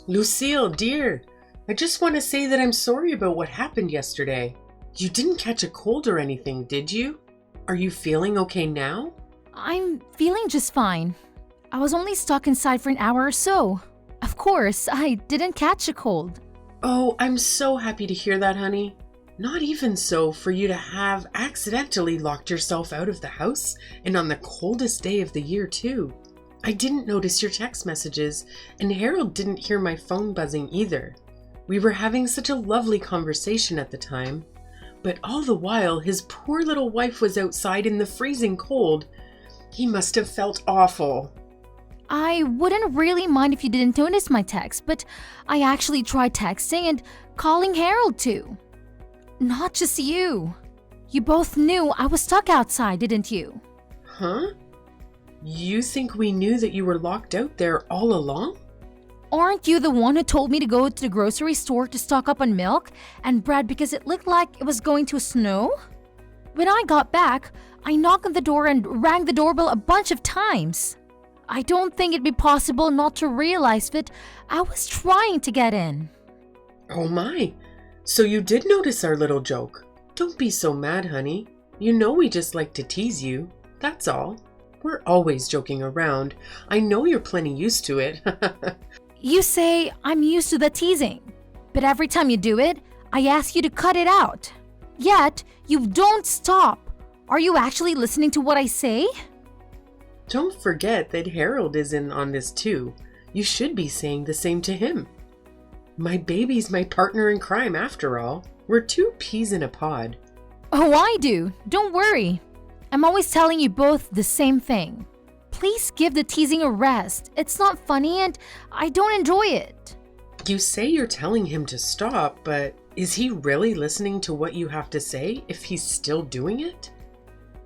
Lucille, dear, I just want to say that I'm sorry about what happened yesterday. You didn't catch a cold or anything, did you? Are you feeling okay now? I'm feeling just fine. I was only stuck inside for an hour or so. Of course, I didn't catch a cold. Oh, I'm so happy to hear that, honey. Not even so for you to have accidentally locked yourself out of the house, and on the coldest day of the year, too. I didn't notice your text messages, and Harold didn't hear my phone buzzing either. We were having such a lovely conversation at the time, but all the while his poor little wife was outside in the freezing cold. He must have felt awful. I wouldn't really mind if you didn't notice my text, but I actually tried texting and calling Harold too. Not just you. You both knew I was stuck outside, didn't you? Huh? You think we knew that you were locked out there all along? Aren't you the one who told me to go to the grocery store to stock up on milk and bread because it looked like it was going to snow? When I got back, I knocked on the door and rang the doorbell a bunch of times. I don't think it'd be possible not to realize that I was trying to get in. Oh my, so you did notice our little joke. Don't be so mad, honey. You know we just like to tease you, that's all. We're always joking around. I know you're plenty used to it. You say I'm used to the teasing, but every time you do it, I ask you to cut it out. Yet, you don't stop. Are you actually listening to what I say? Don't forget that Harold is in on this too. You should be saying the same to him. My baby's my partner in crime after all. We're two peas in a pod. Oh, I do. Don't worry. I'm always telling you both the same thing. Please give the teasing a rest. It's not funny and I don't enjoy it. You say you're telling him to stop, but is he really listening to what you have to say if he's still doing it?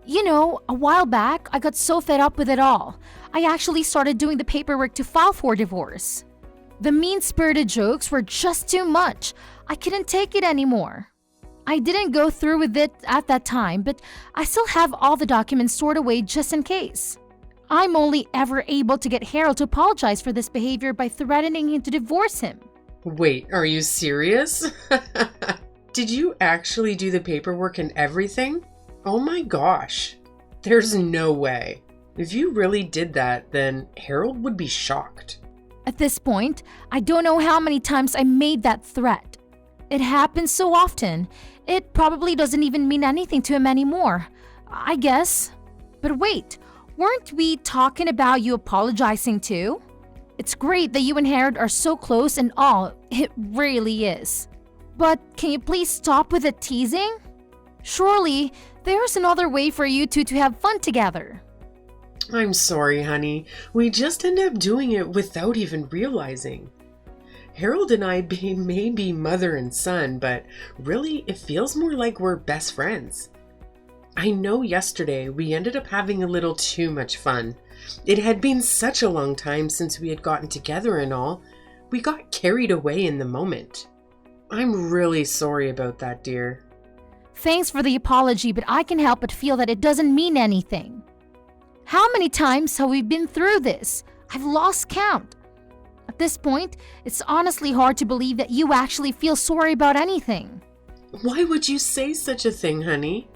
You know, a while back, I got so fed up with it all. I actually started doing the paperwork to file for divorce. The mean-spirited jokes were just too much. I couldn't take it anymore. I didn't go through with it at that time, but I still have all the documents stored away just in case. I'm only ever able to get Harold to apologize for this behavior by threatening him to divorce him. Wait, are you serious? Did you actually do the paperwork and everything? Oh my gosh. There's no way. If you really did that, then Harold would be shocked. At this point, I don't know how many times I made that threat. It happens so often, it probably doesn't even mean anything to him anymore, I guess. But wait, weren't we talking about you apologizing too? It's great that you and Harold are so close and all, it really is. But can you please stop with the teasing? Surely, there's another way for you two to have fun together. I'm sorry, honey. We just end up doing it without even realizing. Harold and I may be mother and son, but really it feels more like we're best friends. I know yesterday we ended up having a little too much fun. It had been such a long time since we had gotten together and all. We got carried away in the moment. I'm really sorry about that, dear. Thanks for the apology, but I can help but feel that it doesn't mean anything. How many times have we been through this? I've lost count. At this point, it's honestly hard to believe that you actually feel sorry about anything. Why would you say such a thing, honey?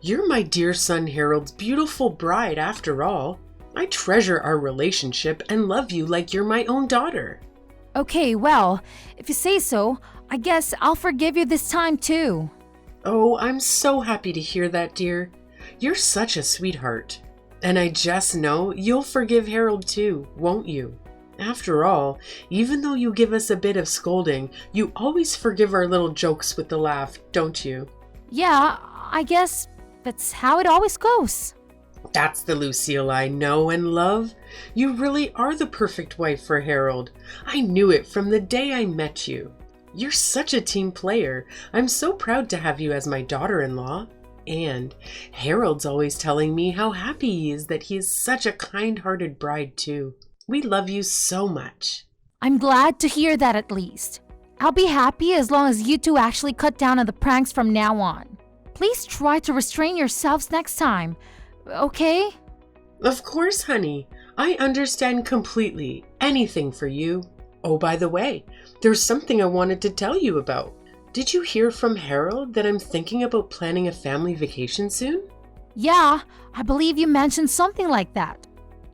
You're my dear son Harold's beautiful bride after all. I treasure our relationship and love you like you're my own daughter. Okay, well, if you say so, I guess I'll forgive you this time too. Oh, I'm so happy to hear that, dear. You're such a sweetheart. And I just know you'll forgive Harold too, won't you? After all, even though you give us a bit of scolding, you always forgive our little jokes with the laugh, don't you? Yeah, I guess that's how it always goes. That's the Lucille I know and love. You really are the perfect wife for Harold. I knew it from the day I met you. You're such a team player. I'm so proud to have you as my daughter-in-law. And Harold's always telling me how happy he is that he is such a kind-hearted bride too. We love you so much. I'm glad to hear that at least. I'll be happy as long as you two actually cut down on the pranks from now on. Please try to restrain yourselves next time, okay? Of course, honey. I understand completely. Anything for you. Oh, by the way, there's something I wanted to tell you about. Did you hear from Harold that I'm thinking about planning a family vacation soon? Yeah, I believe you mentioned something like that.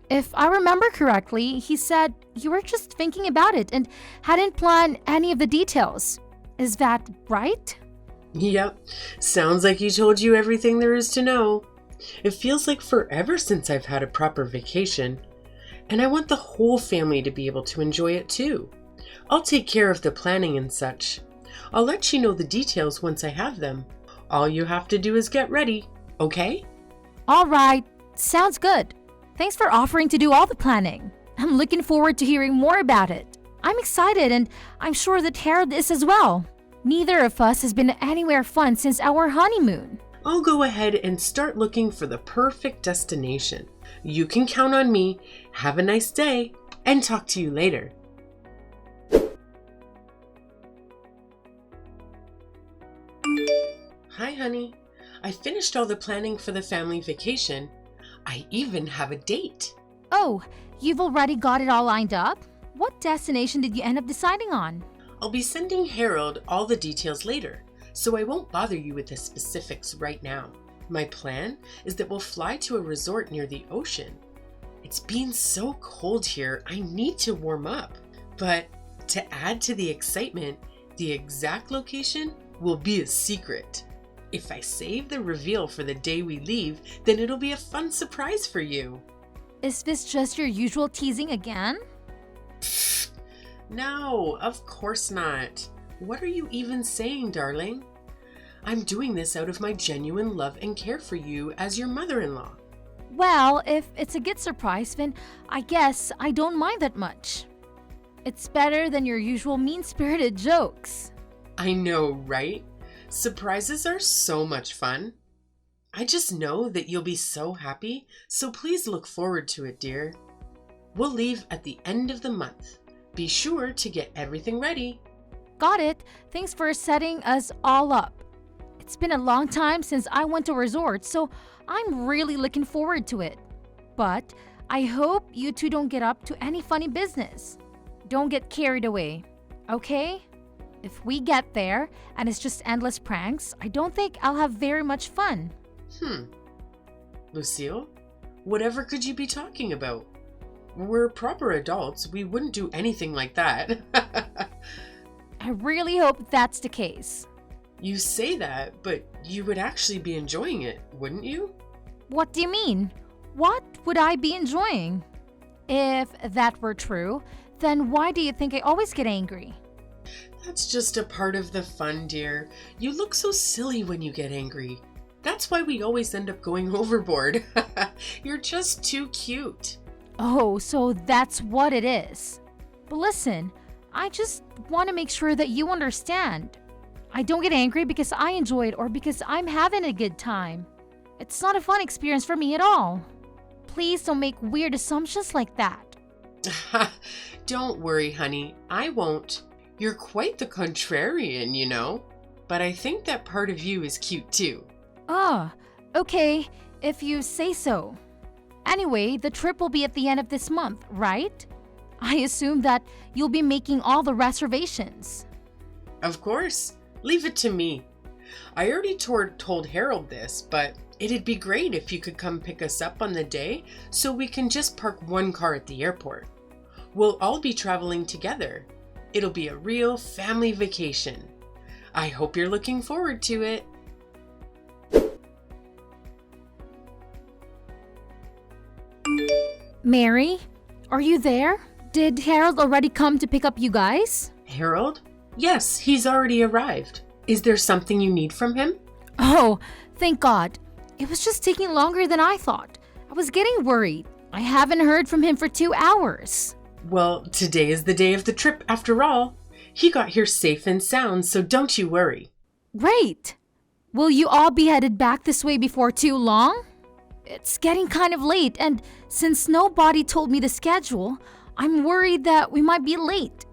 If I remember correctly, he said you were just thinking about it and hadn't planned any of the details. Is that right? Yep, sounds like he told you everything there is to know. It feels like forever since I've had a proper vacation, and I want the whole family to be able to enjoy it too. I'll take care of the planning and such. I'll let you know the details once I have them. All you have to do is get ready, okay? All right, sounds good. Thanks for offering to do all the planning. I'm looking forward to hearing more about it. I'm excited, and I'm sure that Harold is as well. Neither of us has been anywhere fun since our honeymoon. I'll go ahead and start looking for the perfect destination. You can count on me. Have a nice day, and talk to you later. Hi, honey. I finished all the planning for the family vacation. I even have a date. Oh, you've already got it all lined up? What destination did you end up deciding on? I'll be sending Harold all the details later, so I won't bother you with the specifics right now. My plan is that we'll fly to a resort near the ocean. It's been so cold here, I need to warm up. But to add to the excitement, the exact location will be a secret. If I save the reveal for the day we leave, then it'll be a fun surprise for you. Is this just your usual teasing again? No, of course not. What are you even saying, darling? I'm doing this out of my genuine love and care for you as your mother-in-law. Well, if it's a good surprise, then I guess I don't mind that much. It's better than your usual mean-spirited jokes. I know, right? Surprises are so much fun. I just know that you'll be so happy, so please look forward to it, dear. We'll leave at the end of the month. Be sure to get everything ready. Got it. Thanks for setting us all up. It's been a long time since I went to a resort, so I'm really looking forward to it. But I hope you two don't get up to any funny business. Don't get carried away, okay? If we get there and it's just endless pranks, I don't think I'll have very much fun. Lucille, whatever could you be talking about? We're proper adults. We wouldn't do anything like that. I really hope that's the case. You say that, but you would actually be enjoying it, wouldn't you? What do you mean? What would I be enjoying? If that were true, then why do you think I always get angry? That's just a part of the fun, dear. You look so silly when you get angry. That's why we always end up going overboard. You're just too cute. Oh, so that's what it is. But listen, I just want to make sure that you understand. I don't get angry because I enjoy it or because I'm having a good time. It's not a fun experience for me at all. Please don't make weird assumptions like that. Don't worry, honey. I won't. You're quite the contrarian, you know. But I think that part of you is cute too. Okay, if you say so. Anyway, the trip will be at the end of this month, right? I assume that you'll be making all the reservations. Of course. Leave it to me. I already told Harold this, but it'd be great if you could come pick us up on the day so we can just park one car at the airport. We'll all be traveling together. It'll be a real family vacation. I hope you're looking forward to it. Mary, are you there? Did Harold already come to pick up you guys? Harold? Yes, he's already arrived. Is there something you need from him? Oh, thank God. It was just taking longer than I thought. I was getting worried. I haven't heard from him for 2 hours. Well, today is the day of the trip after all. He got here safe and sound, so don't you worry. Great! Will you all be headed back this way before too long? It's getting kind of late, and since nobody told me the schedule, I'm worried that we might be late.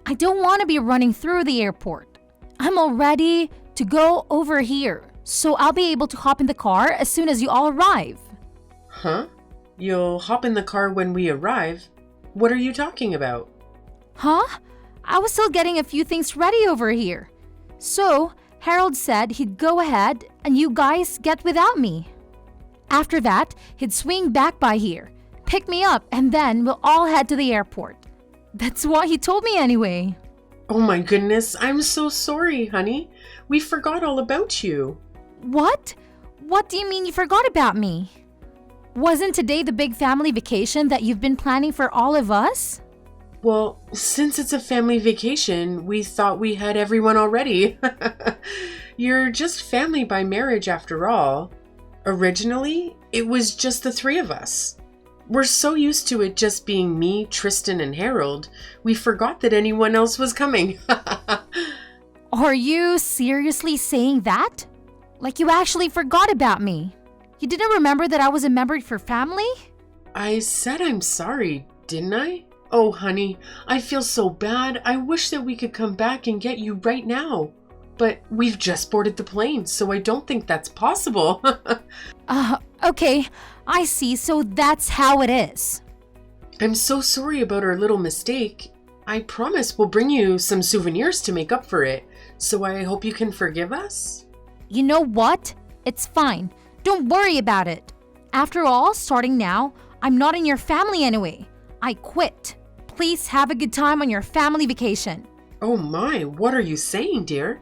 I don't want to be running through the airport. I'm all ready to go over here, so I'll be able to hop in the car as soon as you all arrive. Huh? You'll hop in the car when we arrive? What are you talking about? Huh? I was still getting a few things ready over here. So, Harold said he'd go ahead and you guys get without me. After that, he'd swing back by here, pick me up, and then we'll all head to the airport. That's what he told me anyway. Oh my goodness, I'm so sorry, honey. We forgot all about you. What? What do you mean you forgot about me? Wasn't today the big family vacation that you've been planning for all of us? Well, since it's a family vacation, we thought we had everyone already. You're just family by marriage after all. Originally, it was just the three of us. We're so used to it just being me, Tristan, and Harold, we forgot that anyone else was coming. Are you seriously saying that? Like you actually forgot about me? You didn't remember that I was a member of your family? I said I'm sorry, didn't I? Oh, honey, I feel so bad. I wish that we could come back and get you right now. But we've just boarded the plane, so I don't think that's possible. Okay, I see, so that's how it is. I'm so sorry about our little mistake. I promise we'll bring you some souvenirs to make up for it, so I hope you can forgive us. You know what? It's fine. Don't worry about it. After all, starting now, I'm not in your family anyway. I quit. Please have a good time on your family vacation. Oh my, what are you saying, dear?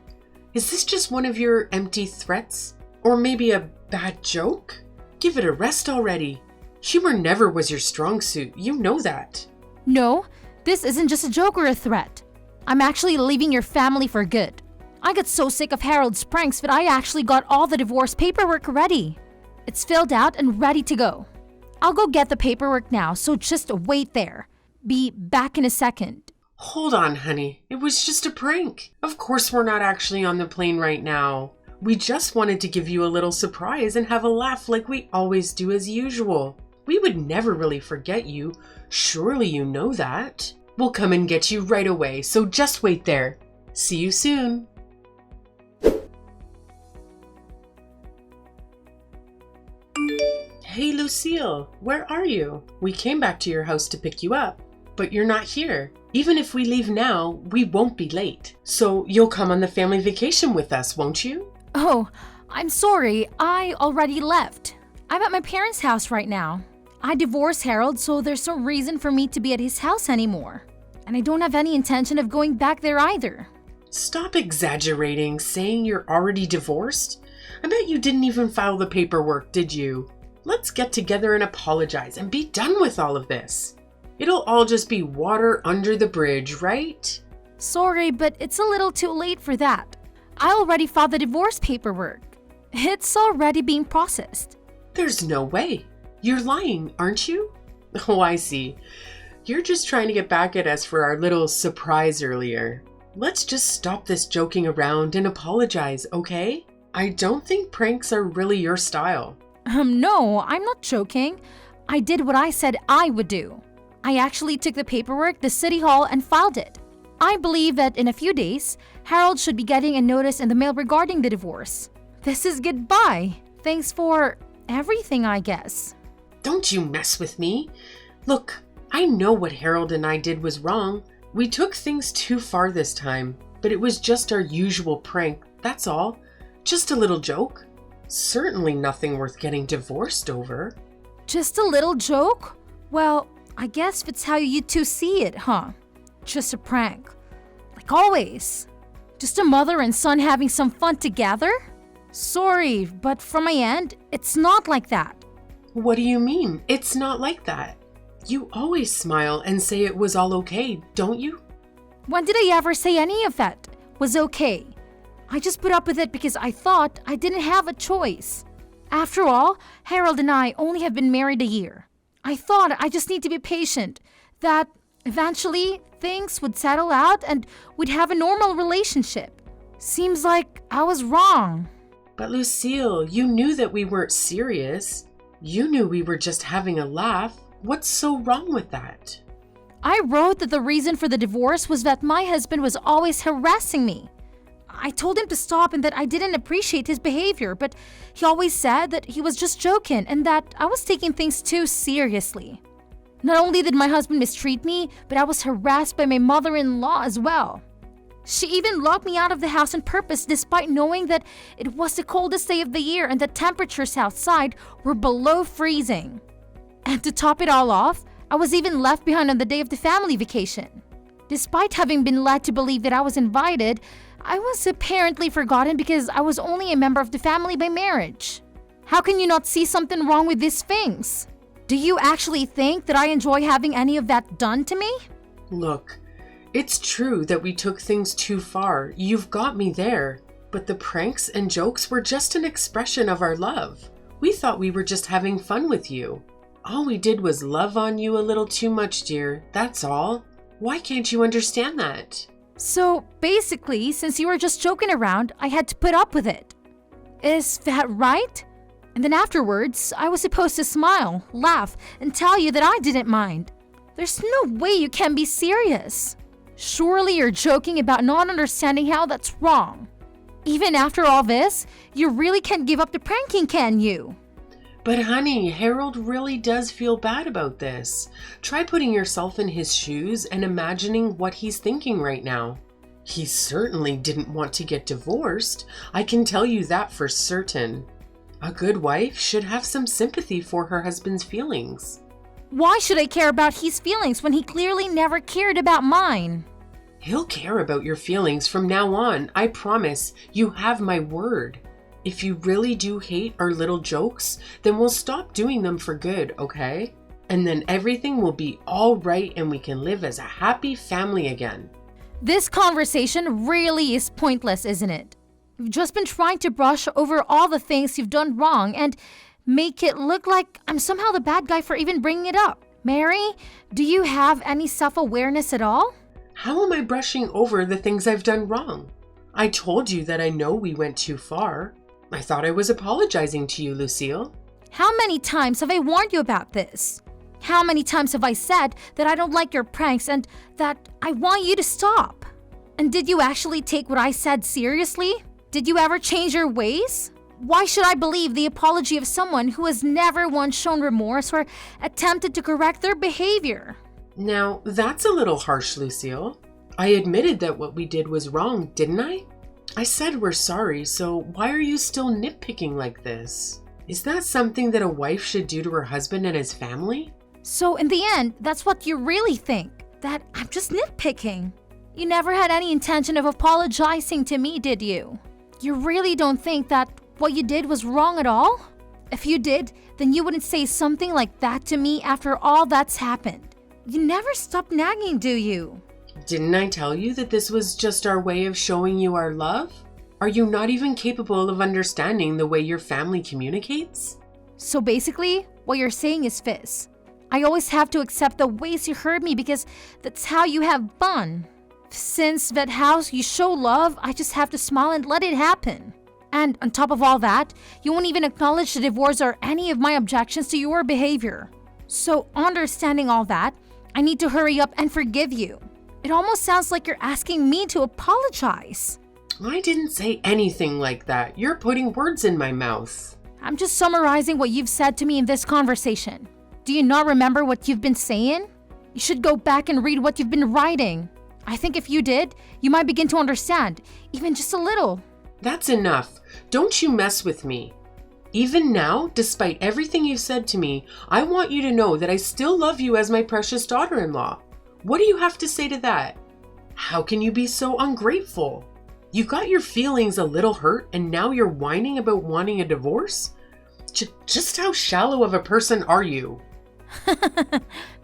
Is this just one of your empty threats? Or maybe a bad joke? Give it a rest already. Humor never was your strong suit, you know that. No, this isn't just a joke or a threat. I'm actually leaving your family for good. I got so sick of Harold's pranks that I actually got all the divorce paperwork ready. It's filled out and ready to go. I'll go get the paperwork now, so just wait there. Be back in a second. Hold on, honey. It was just a prank. Of course we're not actually on the plane right now. We just wanted to give you a little surprise and have a laugh like we always do as usual. We would never really forget you. Surely you know that. We'll come and get you right away, so just wait there. See you soon. Hey, Lucille, where are you? We came back to your house to pick you up, but you're not here. Even if we leave now, we won't be late. So you'll come on the family vacation with us, won't you? Oh, I'm sorry. I already left. I'm at my parents' house right now. I divorced Harold, so there's no reason for me to be at his house anymore. And I don't have any intention of going back there either. Stop exaggerating, saying you're already divorced. I bet you didn't even file the paperwork, did you? Let's get together and apologize and be done with all of this. It'll all just be water under the bridge, right? Sorry, but it's a little too late for that. I already filed the divorce paperwork. It's already being processed. There's no way. You're lying, aren't you? Oh, I see. You're just trying to get back at us for our little surprise earlier. Let's just stop this joking around and apologize, okay? I don't think pranks are really your style. No, I'm not joking. I did what I said I would do. I actually took the paperwork to City Hall and filed it. I believe that in a few days, Harold should be getting a notice in the mail regarding the divorce. This is goodbye. Thanks for everything, I guess. Don't you mess with me. Look, I know what Harold and I did was wrong. We took things too far this time, but it was just our usual prank, that's all. Just a little joke. Certainly nothing worth getting divorced over. Just a little joke? Well, I guess that's how you two see it, huh? Just a prank. Like always. Just a mother and son having some fun together? Sorry, but from my end, it's not like that. What do you mean? It's not like that. You always smile and say it was all okay, don't you? When did I ever say any of that was okay? I just put up with it because I thought I didn't have a choice. After all, Harold and I only have been married a year. I thought I just need to be patient, that eventually things would settle out and we'd have a normal relationship. Seems like I was wrong. But Lucille, you knew that we weren't serious. You knew we were just having a laugh. What's so wrong with that? I wrote that the reason for the divorce was that my husband was always harassing me. I told him to stop and that I didn't appreciate his behavior, but he always said that he was just joking and that I was taking things too seriously. Not only did my husband mistreat me, but I was harassed by my mother-in-law as well. She even locked me out of the house on purpose despite knowing that it was the coldest day of the year and the temperatures outside were below freezing. And to top it all off, I was even left behind on the day of the family vacation. Despite having been led to believe that I was invited, I was apparently forgotten because I was only a member of the family by marriage. How can you not see something wrong with these things? Do you actually think that I enjoy having any of that done to me? Look, it's true that we took things too far. You've got me there. But the pranks and jokes were just an expression of our love. We thought we were just having fun with you. All we did was love on you a little too much, dear. That's all. Why can't you understand that? So basically, since you were just joking around, I had to put up with it. Is that right? And then afterwards, I was supposed to smile, laugh, and tell you that I didn't mind. There's no way you can be serious. Surely you're joking about not understanding how that's wrong. Even after all this, you really can't give up the pranking, can you? But honey, Harold really does feel bad about this. Try putting yourself in his shoes and imagining what he's thinking right now. He certainly didn't want to get divorced. I can tell you that for certain. A good wife should have some sympathy for her husband's feelings. Why should I care about his feelings when he clearly never cared about mine? He'll care about your feelings from now on. I promise. You have my word. If you really do hate our little jokes, then we'll stop doing them for good, okay? And then everything will be all right and we can live as a happy family again. This conversation really is pointless, isn't it? You've just been trying to brush over all the things you've done wrong and make it look like I'm somehow the bad guy for even bringing it up. Mary, do you have any self-awareness at all? How am I brushing over the things I've done wrong? I told you that I know we went too far. I thought I was apologizing to you, Lucille. How many times have I warned you about this? How many times have I said that I don't like your pranks and that I want you to stop? And did you actually take what I said seriously? Did you ever change your ways? Why should I believe the apology of someone who has never once shown remorse or attempted to correct their behavior? Now, that's a little harsh, Lucille. I admitted that what we did was wrong, didn't I? I said we're sorry, so why are you still nitpicking like this? Is that something that a wife should do to her husband and his family? So in the end, that's what you really think, that I'm just nitpicking. You never had any intention of apologizing to me, did you? You really don't think that what you did was wrong at all? If you did, then you wouldn't say something like that to me after all that's happened. You never stop nagging, do you? Didn't I tell you that this was just our way of showing you our love? Are you not even capable of understanding the way your family communicates? So basically, what you're saying is this. I always have to accept the ways you hurt me because that's how you have fun. Since that how you show love, I just have to smile and let it happen. And on top of all that, you won't even acknowledge the divorce or any of my objections to your behavior. So understanding all that, I need to hurry up and forgive you. It almost sounds like you're asking me to apologize. I didn't say anything like that. You're putting words in my mouth. I'm just summarizing what you've said to me in this conversation. Do you not remember what you've been saying? You should go back and read what you've been writing. I think if you did, you might begin to understand, even just a little. That's enough. Don't you mess with me. Even now, despite everything you've said to me, I want you to know that I still love you as my precious daughter-in-law. What do you have to say to that? How can you be so ungrateful? You got your feelings a little hurt and now you're whining about wanting a divorce? Just how shallow of a person are you?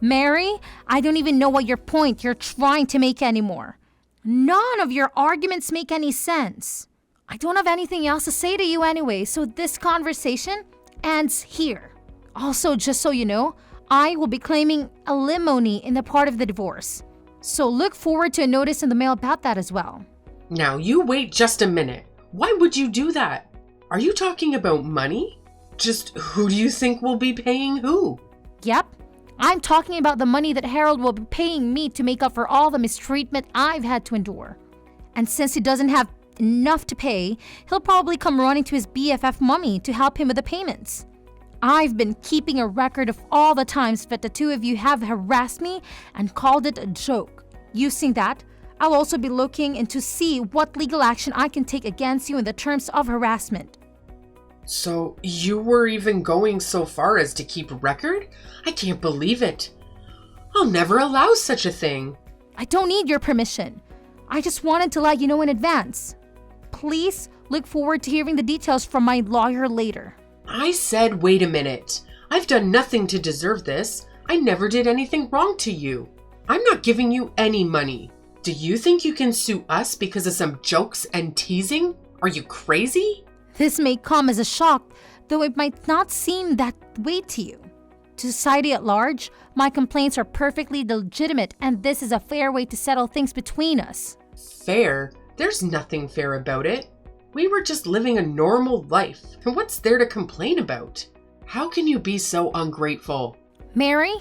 Mary, I don't even know what your point you're trying to make anymore. None of your arguments make any sense. I don't have anything else to say to you anyway, so this conversation ends here. Also, just so you know, I will be claiming alimony in the part of the divorce. So look forward to a notice in the mail about that as well. Now, you wait just a minute. Why would you do that? Are you talking about money? Just who do you think will be paying who? Yep, I'm talking about the money that Harold will be paying me to make up for all the mistreatment I've had to endure. And since he doesn't have enough to pay, he'll probably come running to his BFF mummy to help him with the payments. I've been keeping a record of all the times that the two of you have harassed me and called it a joke. Using that, I'll also be looking into see what legal action I can take against you in the terms of harassment. So you were even going so far as to keep record? I can't believe it. I'll never allow such a thing. I don't need your permission. I just wanted to let you know in advance. Please look forward to hearing the details from my lawyer later. I said, wait a minute. I've done nothing to deserve this. I never did anything wrong to you. I'm not giving you any money. Do you think you can sue us because of some jokes and teasing? Are you crazy? This may come as a shock, though it might not seem that way to you. To society at large, my complaints are perfectly legitimate, and this is a fair way to settle things between us. Fair? There's nothing fair about it. We were just living a normal life, and what's there to complain about? How can you be so ungrateful? Mary,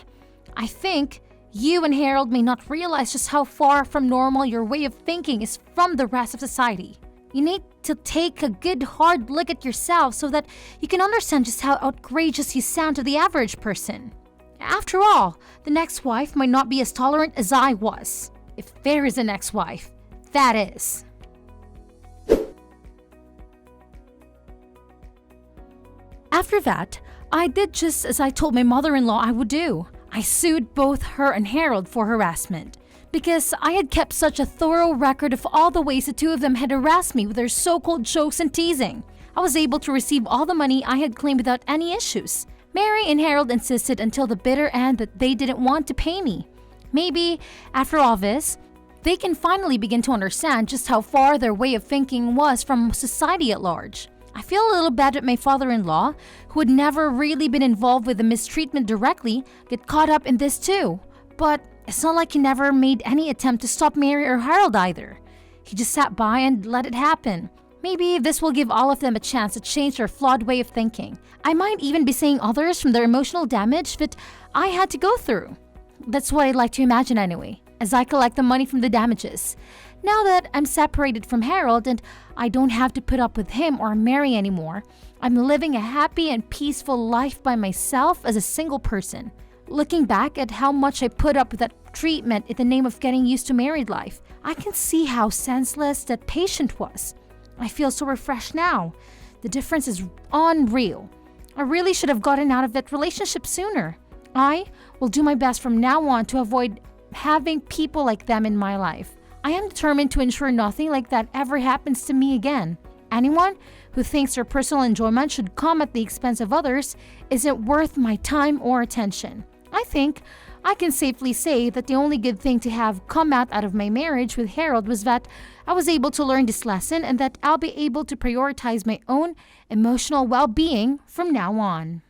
I think you and Harold may not realize just how far from normal your way of thinking is from the rest of society. You need to take a good hard look at yourself so that you can understand just how outrageous you sound to the average person. After all, the next wife might not be as tolerant as I was. If there is a next wife, that is. After that, I did just as I told my mother-in-law I would do. I sued both her and Harold for harassment because I had kept such a thorough record of all the ways the two of them had harassed me with their so-called jokes and teasing. I was able to receive all the money I had claimed without any issues. Mary and Harold insisted until the bitter end that they didn't want to pay me. Maybe, after all this, they can finally begin to understand just how far their way of thinking was from society at large. I feel a little bad that my father-in-law, who had never really been involved with the mistreatment directly, get caught up in this too. But it's not like he never made any attempt to stop Mary or Harold either. He just sat by and let it happen. Maybe this will give all of them a chance to change their flawed way of thinking. I might even be saving others from their emotional damage that I had to go through. That's what I'd like to imagine anyway, as I collect the money from the damages. Now that I'm separated from Harold and I don't have to put up with him or Mary anymore, I'm living a happy and peaceful life by myself as a single person. Looking back at how much I put up with that treatment in the name of getting used to married life, I can see how senseless that patient was. I feel so refreshed now. The difference is unreal. I really should have gotten out of that relationship sooner. I will do my best from now on to avoid having people like them in my life. I am determined to ensure nothing like that ever happens to me again. Anyone who thinks their personal enjoyment should come at the expense of others isn't worth my time or attention. I think I can safely say that the only good thing to have come out of my marriage with Harold was that I was able to learn this lesson and that I'll be able to prioritize my own emotional well-being from now on.